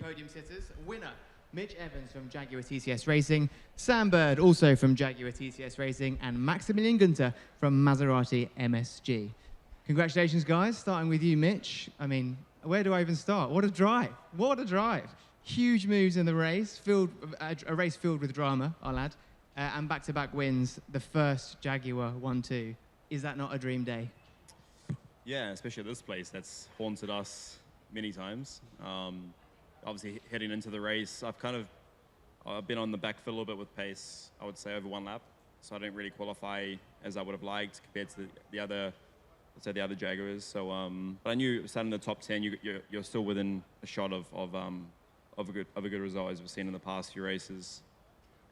podium sitters. Winner, Mitch Evans from Jaguar TCS Racing, Sam Bird, also from Jaguar TCS Racing, and Maximilian Gunther from Maserati MSG. Congratulations, guys. Starting with you, Mitch. I mean, where do I even start? What a drive. What a drive. Huge moves in the race, a race filled with drama, I'll add, and back-to-back wins, the first Jaguar 1-2. Is that not a dream day? Yeah, especially at this place that's haunted us many times. Obviously, heading into the race, I've been on the back foot a little bit with pace, I would say, over one lap. So I didn't really qualify as I would have liked compared to the other Jaguars. So, but I knew starting in the top 10, you're still within a shot of a good result, as we've seen in the past few races.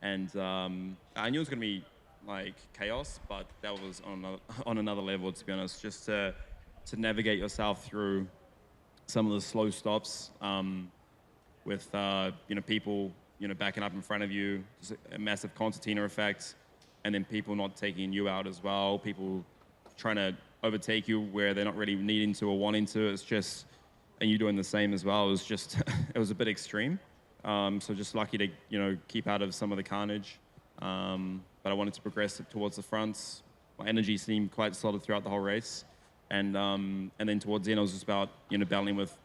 And I knew it was going to be like chaos, but that was on another level, to be honest. Just to navigate yourself through some of the slow stops. With people backing up in front of you, just a massive concertina effect, and then people not taking you out as well, people trying to overtake you where they're not really needing to or wanting to. It's just, and you doing the same as well. It was just, it was a bit extreme. So just lucky to keep out of some of the carnage. But I wanted to progress towards the front. My energy seemed quite solid throughout the whole race. And then towards the end, I was just about battling with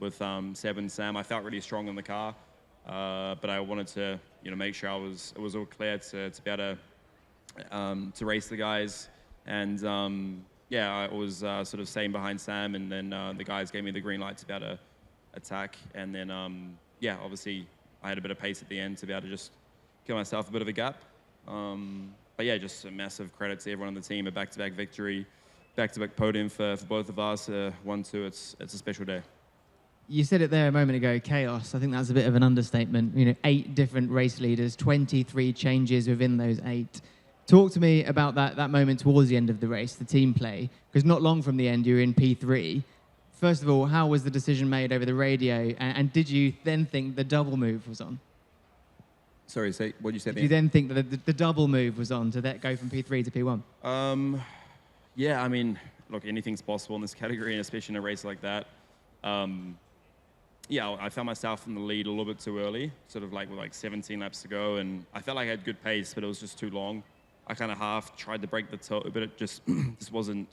Seb and Sam. I felt really strong in the car, but I wanted to make sure it was all clear to be able to race the guys. And I was sort of staying behind Sam, and then the guys gave me the green light to be able to attack. And then obviously I had a bit of pace at the end to be able to just give myself a bit of a gap. But yeah, just a massive credit to everyone on the team, a back-to-back victory. Back-to-back podium for both of us, 1-2. It's a special day. You said it there a moment ago, chaos. I think that's a bit of an understatement. 8 different race leaders, 23 changes within those 8. Talk to me about that moment towards the end of the race, the team play, because not long from the end, you were in P3. First of all, how was the decision made over the radio, and did you then think the double move was on? Sorry, what did you say? Did you then think that the double move was on to go from P3 to P1? Yeah, I mean, look, anything's possible in this category, and especially in a race like that. I found myself in the lead a little bit too early, sort of with 17 laps to go, and I felt like I had good pace, but it was just too long. I kind of half tried to break the toe, but it just wasn't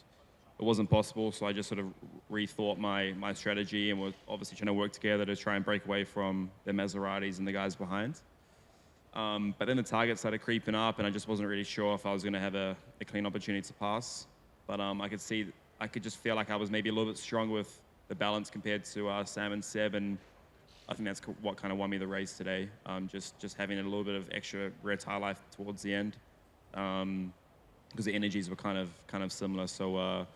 possible. So I just sort of rethought my strategy, and was obviously trying to work together to try and break away from the Maseratis and the guys behind. But then the target started creeping up, and I just wasn't really sure if I was going to have a clean opportunity to pass. But I could just feel like I was maybe a little bit stronger with the balance compared to Sam and Seb, and I think that's what kind of won me the race today. Just having a little bit of extra rear tire life towards the end, because the energies were kind of similar. So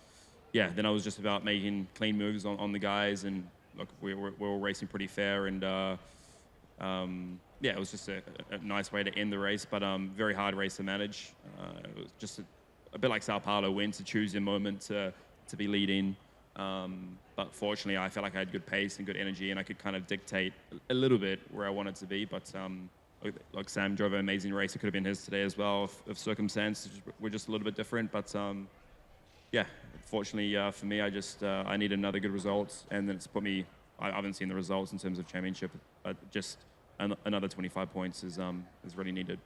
then I was just about making clean moves on the guys, and look, we're all racing pretty fair, and it was just a nice way to end the race, but very hard race to manage. It was just a bit like Sao Paulo, when to choose your moment to be leading. But fortunately, I felt like I had good pace and good energy, and I could kind of dictate a little bit where I wanted to be. But like Sam drove an amazing race. It could have been his today as well if circumstances were just a little bit different. But fortunately for me, I need another good result, and then it's put me. I haven't seen the results in terms of championship, but just another 25 points is really needed.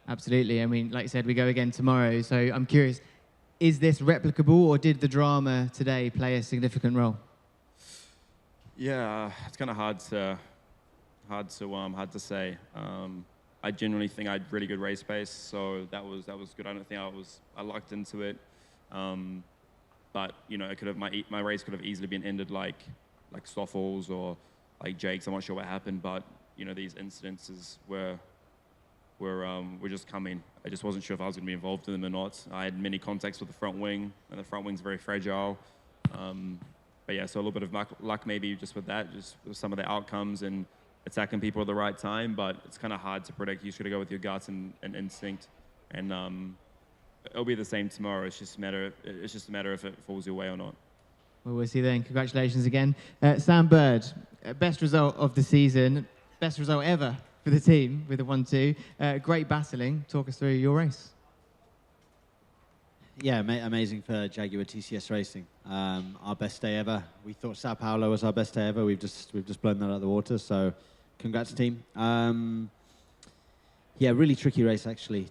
Absolutely. I mean, like you said, we go again tomorrow. So I'm curious, is this replicable, or did the drama today play a significant role? Yeah, it's kind of hard to say. I genuinely think I had really good race pace, so that was good. I don't think I lucked into it. But it could have my race could have easily been ended like Stoffels or like Jake's. I'm not sure what happened, but these incidences were just coming. I just wasn't sure if I was going to be involved in them or not. I had many contacts with the front wing, and the front wing's very fragile. So a little bit of luck maybe just with that, just with some of the outcomes and attacking people at the right time. But it's kind of hard to predict. You just got to go with your guts and instinct, and it'll be the same tomorrow. It's just a matter if it falls your way or not. Well, we'll see then. Congratulations again, Sam Bird. Best result of the season, best result ever for the team with a 1-2. Great battling. Talk us through your race. Yeah, amazing for Jaguar TCS Racing. Our best day ever. We thought Sao Paulo was our best day ever. We've just blown that out of the water. So Congrats, team. Yeah, really tricky race, actually.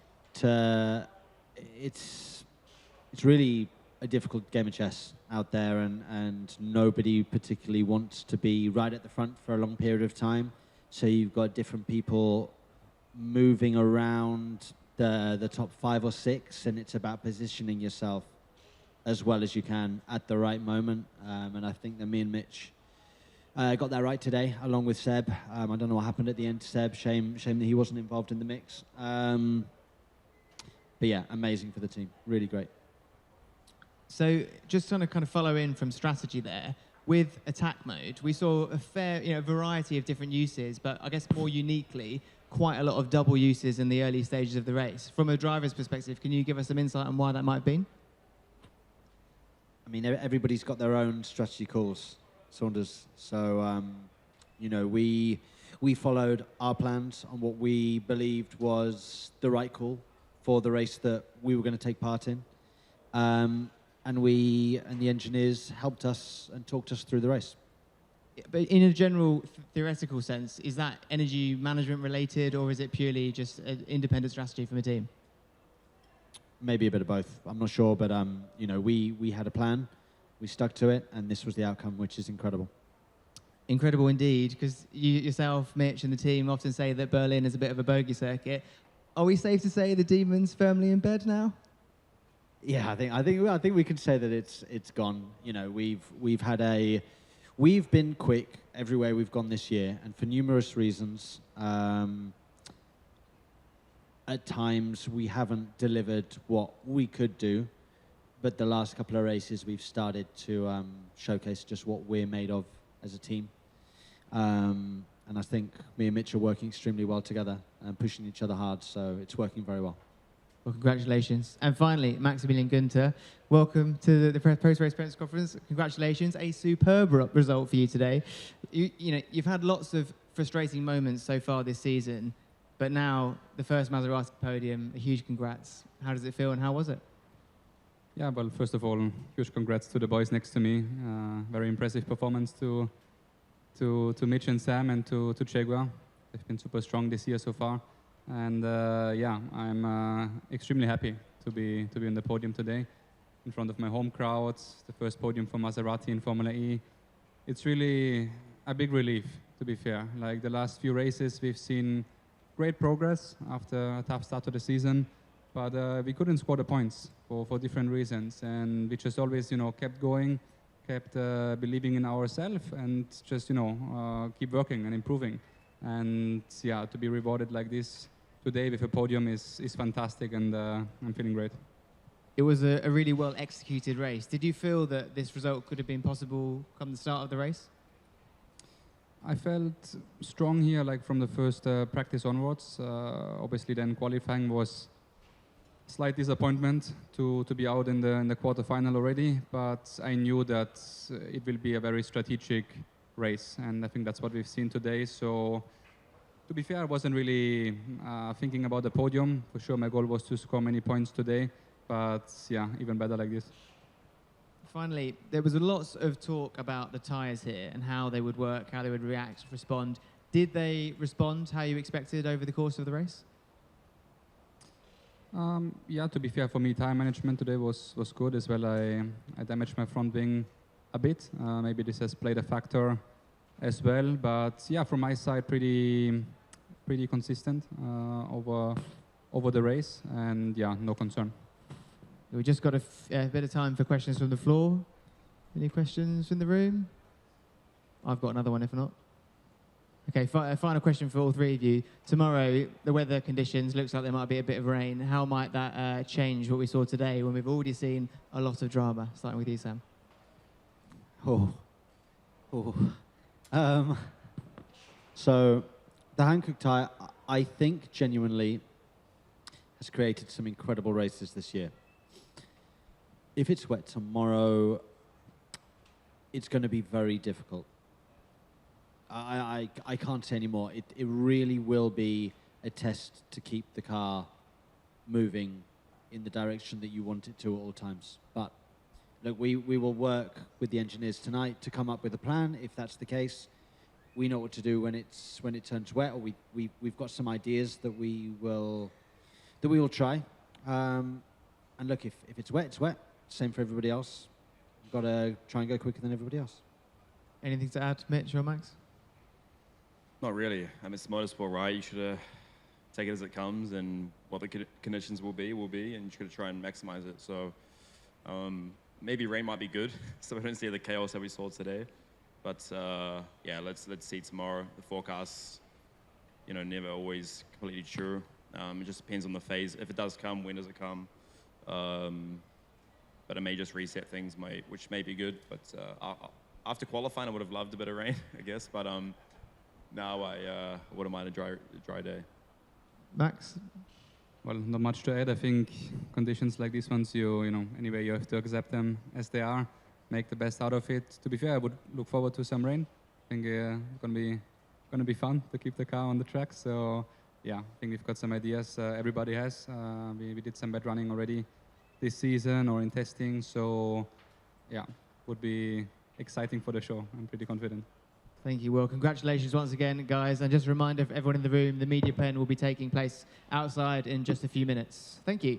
It's really a difficult game of chess out there, and nobody particularly wants to be right at the front for a long period of time. So you've got different people moving around the top 5 or 6, and it's about positioning yourself as well as you can at the right moment. And I think that me and Mitch got that right today, along with Seb. I don't know what happened at the end to Seb. Shame that he wasn't involved in the mix. But yeah, amazing for the team. Really great. So just trying to kind of follow in from strategy there, with attack mode, we saw a fair variety of different uses, but I guess more uniquely, quite a lot of double uses in the early stages of the race. From a driver's perspective, can you give us some insight on why that might have been? I mean, everybody's got their own strategy calls, Saunders. So, we followed our plans on what we believed was the right call for the race that we were going to take part in. And the engineers helped us and talked us through the race. But in a general theoretical sense, is that energy management related, or is it purely just an independent strategy from a team? Maybe a bit of both. I'm not sure, but we had a plan, we stuck to it, and this was the outcome, which is incredible. Incredible indeed, because you yourself, Mitch, and the team often say that Berlin is a bit of a bogey circuit. Are we safe to say the Demon's firmly in bed now? Yeah, I think we can say that it's gone. We've been quick everywhere we've gone this year, and for numerous reasons. At times we haven't delivered what we could do, but the last couple of races we've started to showcase just what we're made of as a team. And I think me and Mitch are working extremely well together and pushing each other hard, so it's working very well. Well, congratulations. And finally, Maximilian Gunther, welcome to the post-race press conference. Congratulations, a superb result for you today. You've had lots of frustrating moments so far this season, but now the first Maserati podium, a huge congrats. How does it feel and how was it? Yeah, well, first of all, huge congrats to the boys next to me. Very impressive performance to Mitch and Sam and to Jaguar. They've been super strong this year so far. And I'm extremely happy to be on the podium today in front of my home crowds, the first podium for Maserati in Formula E. It's really a big relief, to be fair. Like the last few races, we've seen great progress after a tough start to the season, but we couldn't score the points for different reasons. And we just always, kept going, kept believing in ourselves and just, keep working and improving. And yeah, to be rewarded like this today with a podium is fantastic, and I'm feeling great. It was a really well executed race. Did you feel that this result could have been possible come the start of the race? I felt strong here, like from the first practice onwards. Obviously, then qualifying was a slight disappointment to be out in the quarterfinal already, but I knew that it will be a very strategic race, and I think that's what we've seen today. So, to be fair, I wasn't really thinking about the podium. For sure, my goal was to score many points today, but yeah, even better like this. Finally, there was lots of talk about the tyres here and how they would work, how they would react, respond. Did they respond how you expected over the course of the race? Yeah, to be fair, for me, tire management today was good as well. I damaged my front wing a bit. Maybe this has played a factor as well. But yeah, from my side, pretty consistent over the race, and yeah, no concern. We just got a bit of time for questions from the floor. Any questions in the room? I've got another one if not. Okay, final question for all three of you. Tomorrow, the weather conditions, looks like there might be a bit of rain. How might that change what we saw today when we've already seen a lot of drama? Starting with you, Sam. So the Hankook tyre, I think, genuinely has created some incredible races this year. If it's wet tomorrow, it's going to be very difficult. I can't say anymore. It really will be a test to keep the car moving in the direction that you want it to at all times. But look, we will work with the engineers tonight to come up with a plan. If that's the case, we know what to do when it turns wet, or we've got some ideas that we will try. And look, if it's wet, it's wet. Same for everybody else. You've got to try and go quicker than everybody else. Anything to add, Mitch or Max? Not really. I mean, it's motorsport, right? You should take it as it comes, and what the conditions will be, and you should try and maximize it. So maybe rain might be good, so we don't see the chaos that we saw today. But yeah, let's see tomorrow. The forecast, never always completely true. It just depends on the phase. If it does come, when does it come? But it may just reset things, which may be good. But after qualifying, I would have loved a bit of rain, I guess. But now I wouldn't mind a dry day. Max? Well, not much to add. I think conditions like these ones, anyway, you have to accept them as they are, make the best out of it. To be fair, I would look forward to some rain. I think it's gonna be fun to keep the car on the track. So yeah, I think we've got some ideas. Everybody has. We did some bad running already this season or in testing. So yeah, would be exciting for the show. I'm pretty confident. Thank you. Well, congratulations once again, guys. And just a reminder for everyone in the room, the media pen will be taking place outside in just a few minutes. Thank you.